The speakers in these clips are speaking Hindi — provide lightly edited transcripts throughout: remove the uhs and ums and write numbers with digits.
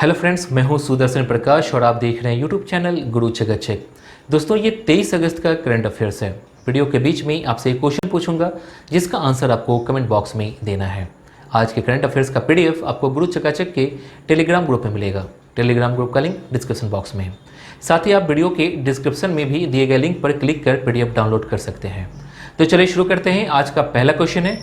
हेलो फ्रेंड्स, मैं हूं सुदर्शन प्रकाश और आप देख रहे हैं यूट्यूब चैनल गुरु चकाचक। दोस्तों, ये 23 अगस्त का करंट अफेयर्स है। वीडियो के बीच में आपसे एक क्वेश्चन पूछूंगा जिसका आंसर आपको कमेंट बॉक्स में देना है। आज के करंट अफेयर्स का पीडीएफ आपको गुरु चकाचक के टेलीग्राम ग्रुप में मिलेगा। टेलीग्राम ग्रुप का लिंक डिस्क्रिप्शन बॉक्स में है। साथ ही आप वीडियो के डिस्क्रिप्शन में भी दिए गए लिंक पर क्लिक कर पीडीएफ डाउनलोड कर सकते हैं। तो चलिए शुरू करते हैं। आज का पहला क्वेश्चन है,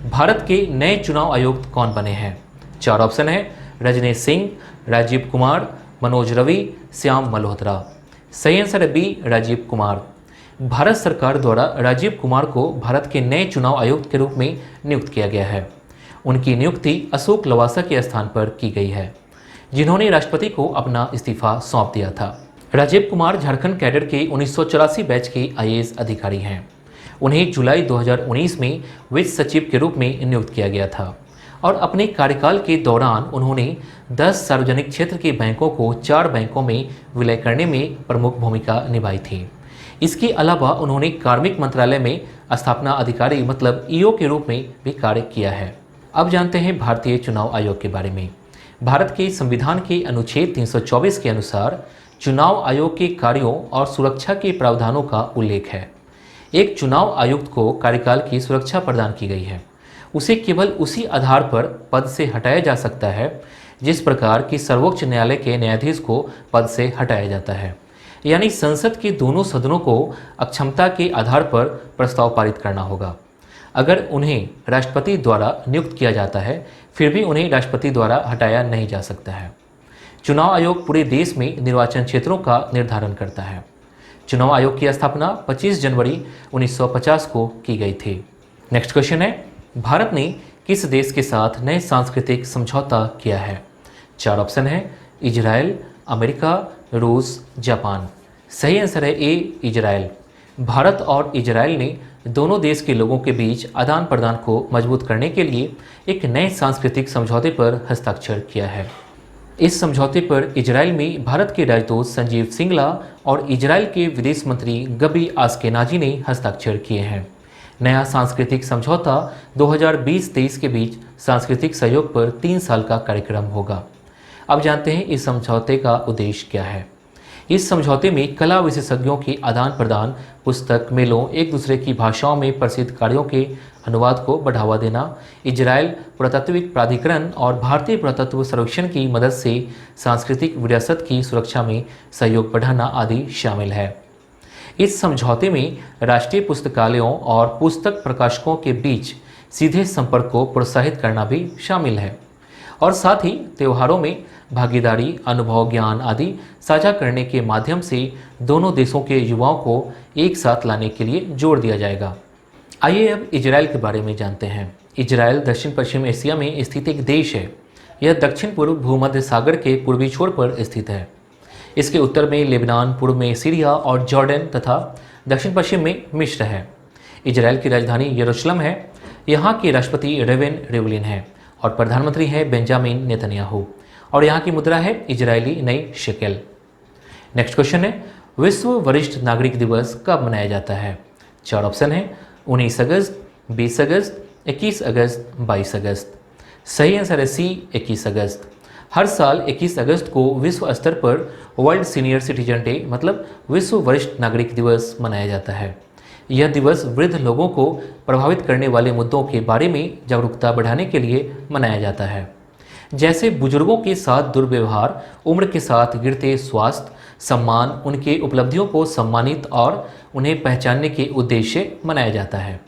भारत के नए चुनाव आयुक्त कौन बने हैं? 4 ऑप्शन है, रजनीश सिंह, राजीव कुमार, मनोज रवि, श्याम मल्होत्रा। सही आंसर है बी, राजीव कुमार। भारत सरकार द्वारा राजीव कुमार को भारत के नए चुनाव आयुक्त के रूप में नियुक्त किया गया है। उनकी नियुक्ति अशोक लवासा के स्थान पर की गई है, जिन्होंने राष्ट्रपति को अपना इस्तीफा सौंप दिया था। राजीव कुमार झारखंड कैडर के 1984 बैच के आईएएस अधिकारी हैं। उन्हें जुलाई 2019 में वित्त सचिव के रूप में नियुक्त किया गया था और अपने कार्यकाल के दौरान उन्होंने 10 सार्वजनिक क्षेत्र के बैंकों को 4 बैंकों में विलय करने में प्रमुख भूमिका निभाई थी। इसके अलावा उन्होंने कार्मिक मंत्रालय में स्थापना अधिकारी मतलब ईओ के रूप में भी कार्य किया है। अब जानते हैं भारतीय चुनाव आयोग के बारे में। भारत के संविधान के अनुच्छेद 324 के अनुसार चुनाव आयोग के कार्यों और सुरक्षा के प्रावधानों का उल्लेख है। एक चुनाव आयुक्त को कार्यकाल की सुरक्षा प्रदान की गई है। उसे केवल उसी आधार पर पद से हटाया जा सकता है जिस प्रकार की सर्वोच्च न्यायालय के न्यायाधीश को पद से हटाया जाता है, यानी संसद के दोनों सदनों को अक्षमता के आधार पर प्रस्ताव पारित करना होगा। अगर उन्हें राष्ट्रपति द्वारा नियुक्त किया जाता है फिर भी उन्हें राष्ट्रपति द्वारा हटाया नहीं जा सकता है। चुनाव आयोग पूरे देश में निर्वाचन क्षेत्रों का निर्धारण करता है। चुनाव आयोग की स्थापना 25 जनवरी 1950 को की गई थी। नेक्स्ट क्वेश्चन है, भारत ने किस देश के साथ नए सांस्कृतिक समझौता किया है? 4 ऑप्शन है, इजराइल, अमेरिका, रूस, जापान। सही आंसर है ए, इजराइल। भारत और इजराइल ने दोनों देश के लोगों के बीच आदान प्रदान को मजबूत करने के लिए एक नए सांस्कृतिक समझौते पर हस्ताक्षर किया है। इस समझौते पर इजराइल में भारत के राजदूत संजीव सिंगला और इजराइल के विदेश मंत्री गबी आस्केनाजी ने हस्ताक्षर किए हैं। नया सांस्कृतिक समझौता 2020-23 के बीच सांस्कृतिक सहयोग पर 3 साल का कार्यक्रम होगा। अब जानते हैं इस समझौते का उद्देश्य क्या है। इस समझौते में कला विशेषज्ञों की आदान प्रदान, पुस्तक मेलों, एक दूसरे की भाषाओं में प्रसिद्ध कार्यों के अनुवाद को बढ़ावा देना, इजराइल पुरातात्विक प्राधिकरण और भारतीय पुरातत्व सर्वेक्षण की मदद से सांस्कृतिक विरासत की सुरक्षा में सहयोग बढ़ाना आदि शामिल है। इस समझौते में राष्ट्रीय पुस्तकालयों और पुस्तक प्रकाशकों के बीच सीधे संपर्क को प्रोत्साहित करना भी शामिल है और साथ ही त्योहारों में भागीदारी, अनुभव, ज्ञान आदि साझा करने के माध्यम से दोनों देशों के युवाओं को एक साथ लाने के लिए जोर दिया जाएगा। आइए अब इजराइल के बारे में जानते हैं। इजराइल दक्षिण पश्चिम एशिया में स्थित एक देश है। यह दक्षिण पूर्व भूमध्य सागर के पूर्वी छोर पर स्थित है। इसके उत्तर में लेबनान, पूर्व में सीरिया और जॉर्डन तथा दक्षिण पश्चिम में मिस्र है। इजराइल की राजधानी यरूशलेम है। यहाँ के राष्ट्रपति रेवेन रिवलिन है और प्रधानमंत्री है बेंजामिन नेतन्याहू और यहाँ की मुद्रा है इजरायली नई शेकेल। नेक्स्ट क्वेश्चन है, विश्व वरिष्ठ नागरिक दिवस कब मनाया जाता है? 4 ऑप्शन है, 19 अगस्त, 20 अगस्त, 21 अगस्त, 22 अगस्त। सही आंसर है सी, 21 अगस्त। हर साल 21 अगस्त को विश्व स्तर पर वर्ल्ड सीनियर सिटीजन डे मतलब विश्व वरिष्ठ नागरिक दिवस मनाया जाता है। यह दिवस वृद्ध लोगों को प्रभावित करने वाले मुद्दों के बारे में जागरूकता बढ़ाने के लिए मनाया जाता है, जैसे बुजुर्गों के साथ दुर्व्यवहार, उम्र के साथ गिरते स्वास्थ्य, सम्मान, उनके उपलब्धियों को सम्मानित और उन्हें पहचानने के उद्देश्य मनाया जाता है।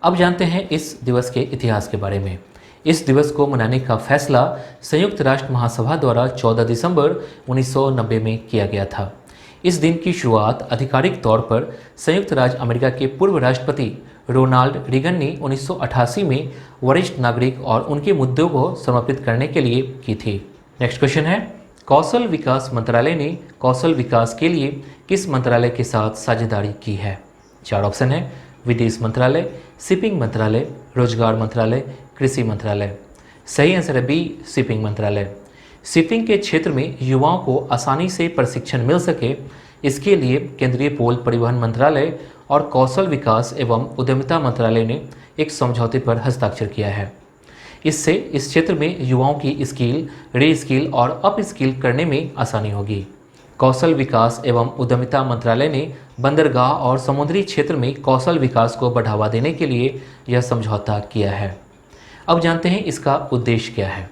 अब जानते हैं इस दिवस के इतिहास के बारे में। इस दिवस को मनाने का फैसला संयुक्त राष्ट्र महासभा द्वारा 14 दिसंबर 1990 में किया गया था। इस दिन की शुरुआत आधिकारिक तौर पर संयुक्त राज्य अमेरिका के पूर्व राष्ट्रपति रोनाल्ड रीगन ने 1988 में वरिष्ठ नागरिक और उनके मुद्दों को समर्पित करने के लिए की थी। नेक्स्ट क्वेश्चन है, कौशल विकास मंत्रालय ने कौशल विकास के लिए किस मंत्रालय के साथ साझेदारी की है? 4 ऑप्शन है, विदेश मंत्रालय, शिपिंग मंत्रालय, रोजगार मंत्रालय, कृषि मंत्रालय। सही आंसर है बी, शिपिंग मंत्रालय। शिपिंग के क्षेत्र में युवाओं को आसानी से प्रशिक्षण मिल सके, इसके लिए केंद्रीय पोल परिवहन मंत्रालय और कौशल विकास एवं उद्यमिता मंत्रालय ने एक समझौते पर हस्ताक्षर किया है। इससे इस क्षेत्र में युवाओं की स्किल, री स्किल और अप स्किल करने में आसानी होगी। कौशल विकास एवं उद्यमिता मंत्रालय ने बंदरगाह और समुद्री क्षेत्र में कौशल विकास को बढ़ावा देने के लिए यह समझौता किया है। अब जानते हैं इसका उद्देश्य क्या है।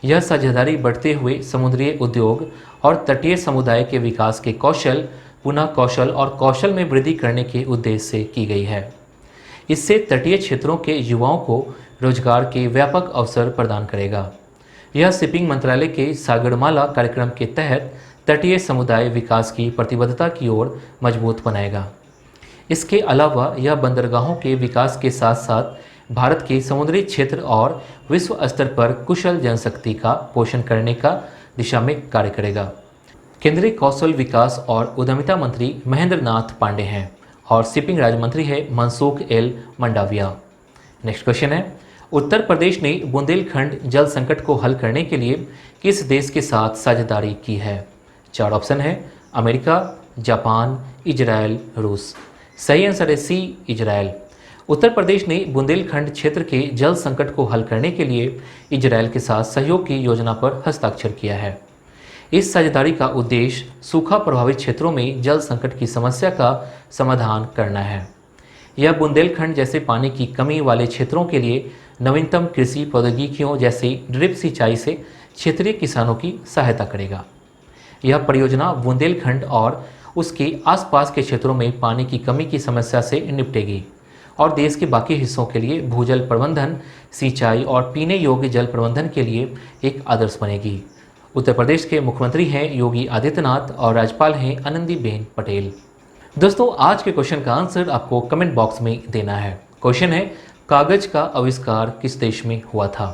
यह साझेदारी बढ़ते हुए समुद्री उद्योग और तटीय समुदाय के विकास के कौशल, पुनः कौशल और कौशल में वृद्धि करने के उद्देश्य से की गई है। इससे तटीय क्षेत्रों के युवाओं को रोजगार के व्यापक अवसर प्रदान करेगा। यह शिपिंग मंत्रालय के सागरमाला कार्यक्रम के तहत तटीय समुदाय विकास की प्रतिबद्धता की ओर मजबूत बनाएगा। इसके अलावा यह बंदरगाहों के विकास के साथ साथ भारत के समुद्री क्षेत्र और विश्व स्तर पर कुशल जनशक्ति का पोषण करने का दिशा में कार्य करेगा। केंद्रीय कौशल विकास और उद्यमिता मंत्री महेंद्र नाथ पांडे हैं और शिपिंग राज्य मंत्री है Mansukh L Mandaviya. Next question है, उत्तर प्रदेश ने बुंदेलखंड जल संकट को हल करने के लिए किस देश के साथ साझेदारी की है? 4 ऑप्शन है, अमेरिका, जापान, इजराइल, रूस। सही आंसर है सी, इजराइल। उत्तर प्रदेश ने बुंदेलखंड क्षेत्र के जल संकट को हल करने के लिए इजराइल के साथ सहयोग की योजना पर हस्ताक्षर किया है। इस साझेदारी का उद्देश्य सूखा प्रभावित क्षेत्रों में जल संकट की समस्या का समाधान करना है। यह बुंदेलखंड जैसे पानी की कमी वाले क्षेत्रों के लिए नवीनतम कृषि प्रौद्योगिकियों जैसे ड्रिप सिंचाई से क्षेत्रीय किसानों की सहायता करेगा। यह परियोजना बुंदेलखंड और उसके आसपास के क्षेत्रों में पानी की कमी की समस्या से निपटेगी और देश के बाकी हिस्सों के लिए भूजल प्रबंधन, सिंचाई और पीने योग्य जल प्रबंधन के लिए एक आदर्श बनेगी। उत्तर प्रदेश के मुख्यमंत्री हैं योगी आदित्यनाथ और राज्यपाल हैं आनंदीबेन पटेल। दोस्तों, आज के क्वेश्चन का आंसर आपको कमेंट बॉक्स में देना है। क्वेश्चन है, कागज का आविष्कार किस देश में हुआ था?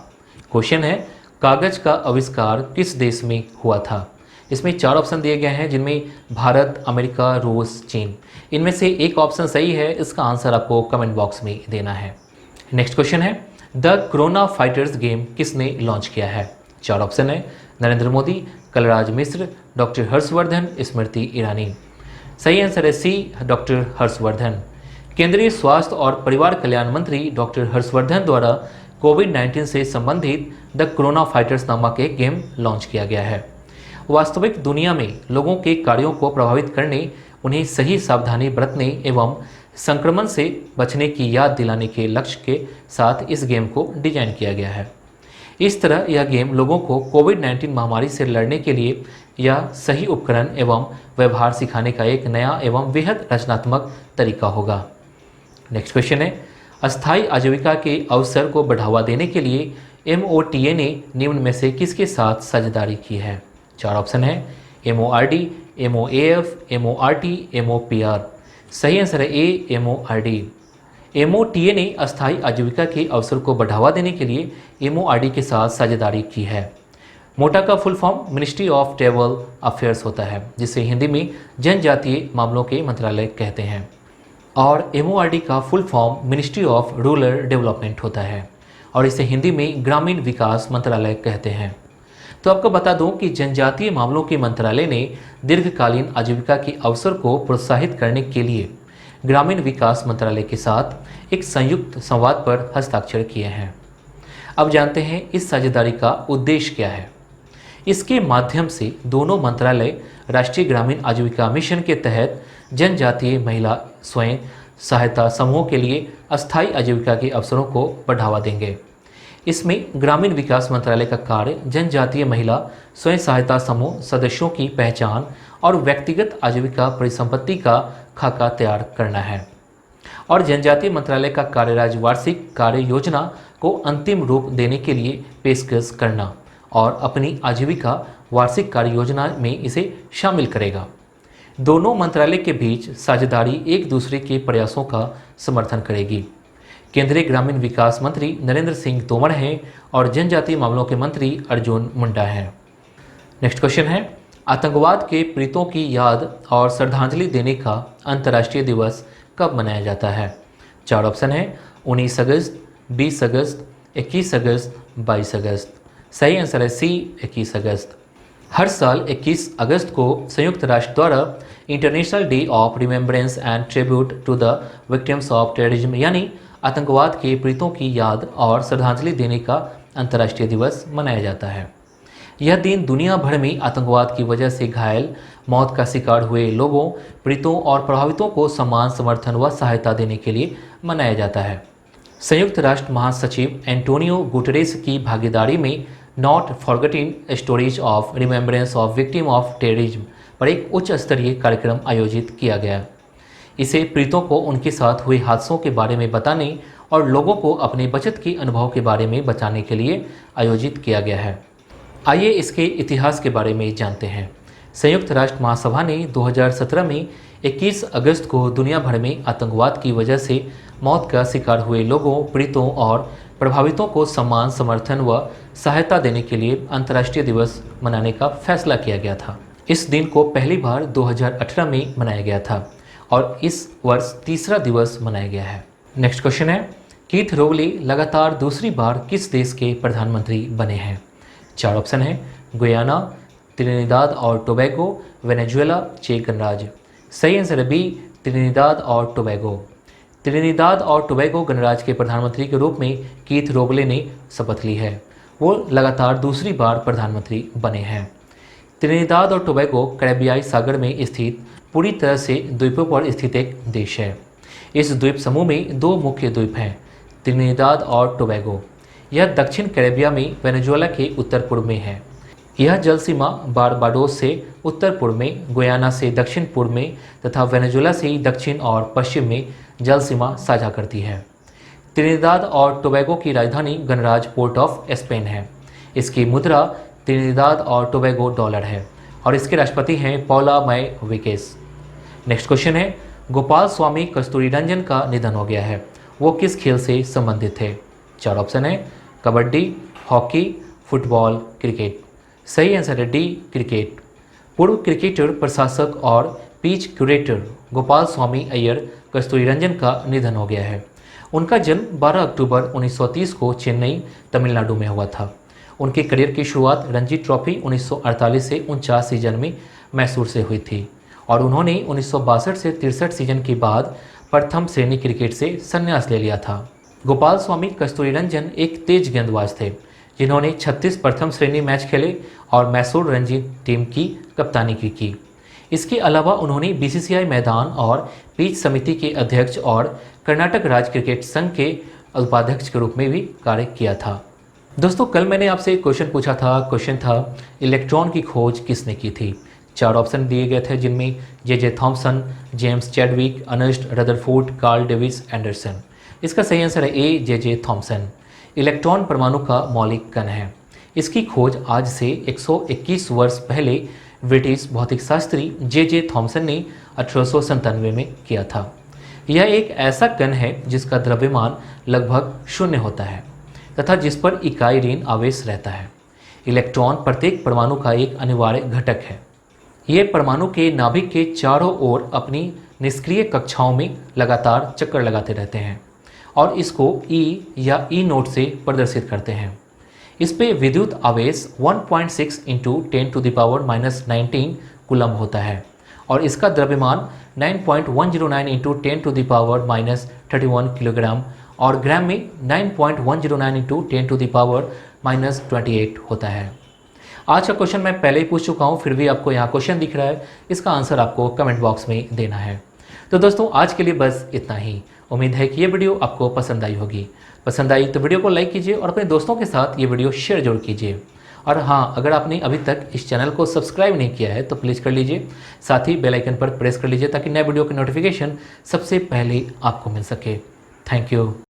क्वेश्चन है, कागज का आविष्कार किस देश में हुआ था? इसमें 4 ऑप्शन दिए गए हैं जिनमें भारत, अमेरिका, रूस, चीन। इनमें से एक ऑप्शन सही है। इसका आंसर आपको कमेंट बॉक्स में देना है। नेक्स्ट क्वेश्चन है, द कोरोना फाइटर्स गेम किसने लॉन्च किया है? 4 ऑप्शन है, नरेंद्र मोदी, कलराज मिश्र, डॉक्टर हर्षवर्धन, स्मृति ईरानी। सही आंसर है सी, डॉक्टर हर्षवर्धन। केंद्रीय स्वास्थ्य और परिवार कल्याण मंत्री डॉक्टर हर्षवर्धन द्वारा कोविड-19 से संबंधित द कोरोना फाइटर्स नामक एक गेम लॉन्च किया गया है। वास्तविक दुनिया में लोगों के कार्यों को प्रभावित करने, उन्हें सही सावधानी बरतने एवं संक्रमण से बचने की याद दिलाने के लक्ष्य के साथ इस गेम को डिजाइन किया गया है। इस तरह यह गेम लोगों को कोविड-19 महामारी से लड़ने के लिए या सही उपकरण एवं व्यवहार सिखाने का एक नया एवं बेहद रचनात्मक तरीका होगा। नेक्स्ट क्वेश्चन है, अस्थायी आजीविका के अवसर को बढ़ावा देने के लिए MOTA ने निम्न में से किसके साथ साझेदारी की है? 4 ऑप्शन है, MORD, MOAF, MORT, MOPR। सही आंसर है ए, MORD। MOTA ने अस्थायी आजीविका के अवसर को बढ़ावा देने के लिए MORD के साथ साझेदारी की है। मोटा का full form ministry of tribal affairs होता है, जिसे हिंदी में जनजातीय मामलों के मंत्रालय कहते हैं, और MORD का full form ministry of rural development होता है और इसे हिंदी में ग्रामीण विकास मंत्रालय कहते हैं। तो आपको बता दूं कि जनजातीय मामलों के मंत्रालय ने दीर्घकालीन आजीविका के अवसर को प्रोत्साहित करने के लिए ग्रामीण विकास मंत्रालय के साथ एक संयुक्त संवाद पर हस्ताक्षर किए हैं। अब जानते हैं इस साझेदारी का उद्देश्य क्या है। इसके माध्यम से दोनों मंत्रालय राष्ट्रीय ग्रामीण आजीविका मिशन के तहत जनजातीय महिला स्वयं सहायता समूहों के लिए अस्थायी आजीविका के अवसरों को बढ़ावा देंगे। इसमें ग्रामीण विकास मंत्रालय का कार्य जनजातीय महिला स्वयं सहायता समूह सदस्यों की पहचान और व्यक्तिगत आजीविका परिसंपत्ति का खाका तैयार करना है, और जनजातीय मंत्रालय का कार्य राज्य वार्षिक कार्य योजना को अंतिम रूप देने के लिए पेशकश करना और अपनी आजीविका वार्षिक कार्य योजना में इसे शामिल करेगा। दोनों मंत्रालय के बीच साझेदारी एक दूसरे के प्रयासों का समर्थन करेगी। केंद्रीय ग्रामीण विकास मंत्री नरेंद्र सिंह तोमर हैं और जनजातीय मामलों के मंत्री अर्जुन मुंडा हैं। नेक्स्ट क्वेश्चन है, आतंकवाद के पीड़ितों की याद और श्रद्धांजलि देने का अंतर्राष्ट्रीय दिवस कब मनाया जाता है? 4 ऑप्शन है, 19 अगस्त, 20 अगस्त, 21 अगस्त, 22 अगस्त। सही आंसर है सी, 21 अगस्त। हर साल 21 अगस्त को संयुक्त राष्ट्र द्वारा International Day of Remembrance and Tribute to the Victims of Terrorism यानी आतंकवाद के पीड़ितों की याद और श्रद्धांजलि देने का अंतर्राष्ट्रीय दिवस मनाया जाता है। यह दिन दुनिया भर में आतंकवाद की वजह से घायल, मौत का शिकार हुए लोगों, पीड़ितों और प्रभावितों को सम्मान, समर्थन व सहायता देने के लिए मनाया जाता है। संयुक्त राष्ट्र महासचिव एंटोनियो गुटेरेस की भागीदारी में not forgetting stories of remembrance of victim of terrorism पर एक उच्च स्तरीय कार्यक्रम आयोजित किया गया। इसे पीड़ितों को उनके साथ हुए हादसों के बारे में बताने और लोगों को अपने बचत के अनुभव के बारे में बताने के लिए आयोजित किया गया है। आइए इसके इतिहास के बारे में जानते हैं। संयुक्त राष्ट्र महासभा ने 2017 में 21 अगस्त को दुनिया भर में आतंकवाद की वजह से मौत का शिकार हुए लोगों, पीड़ितों और प्रभावितों को सम्मान, समर्थन व सहायता देने के लिए अंतर्राष्ट्रीय दिवस मनाने का फैसला किया गया था। इस दिन को पहली बार 2018 में मनाया गया था और इस वर्ष तीसरा दिवस मनाया गया है। नेक्स्ट क्वेश्चन है, कीथ रोगले लगातार दूसरी बार किस देश के प्रधानमंत्री बने हैं? 4 ऑप्शन है, गुयाना, त्रिनिदाद और टोबैगो, वेनेजुएला, चेक गणराज्य। सही आंसर है बी, त्रिनिदाद और टोबैगो। त्रिनिदाद और टोबैगो गणराज्य के प्रधानमंत्री के रूप में कीथ रोगले ने शपथ ली है। वो लगातार दूसरी बार प्रधानमंत्री बने हैं। त्रिनिदाद और टोबैगो कैरेबियाई सागर में स्थित पूरी तरह से द्वीपों पर स्थित एक देश है। इस द्वीप समूह में 2 मुख्य द्वीप हैं, त्रिनिदाद और टोबैगो। यह दक्षिण कैरेबिया में वेनेजुएला के उत्तर पूर्व में है। यह जल सीमा बारबाडोस से उत्तर पूर्व में, गुयाना से दक्षिण पूर्व में तथा वेनेजुएला से दक्षिण और पश्चिम में जल सीमा साझा करती है। त्रिनिदाद और टोबैगो की राजधानी गणराज्य पोर्ट ऑफ स्पेन है। इसकी मुद्रा त्रिनिदाद और टोबैगो डॉलर है और इसके राष्ट्रपति हैं पौला मै विकेस। नेक्स्ट क्वेश्चन है, गोपाल स्वामी कस्तूरीरंजन का निधन हो गया है। वो किस खेल से संबंधित थे? 4 ऑप्शन है, कबड्डी, हॉकी, फुटबॉल, क्रिकेट। सही आंसर है डी, क्रिकेट। पूर्व क्रिकेटर, प्रशासक और पिच क्यूरेटर गोपाल स्वामी अय्यर कस्तूरीरंजन का निधन हो गया है। उनका जन्म 12 अक्टूबर 1930 को चेन्नई, तमिलनाडु में हुआ था। उनके करियर की शुरुआत रणजी ट्रॉफी 1948 से 49 सीजन में मैसूर से हुई थी और उन्होंने 1962 से 63 सीजन के बाद प्रथम श्रेणी क्रिकेट से संन्यास ले लिया था। गोपाल स्वामी कस्तूरीरंजन एक तेज गेंदबाज थे जिन्होंने 36 प्रथम श्रेणी मैच खेले और मैसूर रणजी टीम की कप्तानी की। इसके अलावा उन्होंने बीसीसीआई मैदान और पिच समिति के अध्यक्ष और कर्नाटक राज्य क्रिकेट संघ के उपाध्यक्ष के रूप में भी कार्य किया था। दोस्तों, कल मैंने आपसे एक क्वेश्चन पूछा था। क्वेश्चन था, इलेक्ट्रॉन की खोज किसने की थी? 4 ऑप्शन दिए गए थे जिनमें J Thomson, James Chadwick, Ernest Rutherford, Carl Davis Anderson. इसका सही आंसर है ए, जे थॉमसन। इलेक्ट्रॉन परमाणु का मौलिक कण है। इसकी खोज आज से 121 वर्ष पहले ब्रिटिश भौतिक शास्त्री जे थॉमसन ने 1897 में किया था। यह एक ऐसा कण है जिसका द्रव्यमान लगभग 0 होता है तथा जिस पर इकाई ऋण आवेश रहता है। इलेक्ट्रॉन प्रत्येक परमाणु का एक अनिवार्य घटक है। ये परमाणु के नाभिक के चारों ओर अपनी निष्क्रिय कक्षाओं में लगातार चक्कर लगाते रहते हैं और इसको E या E नोट से प्रदर्शित करते हैं। इस पे विद्युत आवेश 1.6 × 10⁻⁻19 कूलम होता है और इसका द्रव्यमान 9.109 × 10⁻31 किलोग्राम और ग्राम में 9.109 × 10⁻28 होता है। आज का क्वेश्चन मैं पहले ही पूछ चुका हूँ, फिर भी आपको यहाँ क्वेश्चन दिख रहा है। इसका आंसर आपको कमेंट बॉक्स में देना है। तो दोस्तों, आज के लिए बस इतना ही। उम्मीद है कि ये वीडियो आपको पसंद आई होगी। पसंद आई तो वीडियो को लाइक कीजिए और अपने दोस्तों के साथ ये वीडियो शेयर जरूर कीजिए। और हाँ, अगर आपने अभी तक इस चैनल को सब्सक्राइब नहीं किया है तो प्लीज़ कर लीजिए। साथ ही बेल आइकन पर प्रेस कर लीजिए ताकि नए वीडियो की नोटिफिकेशन सबसे पहले आपको मिल सके। Thank you.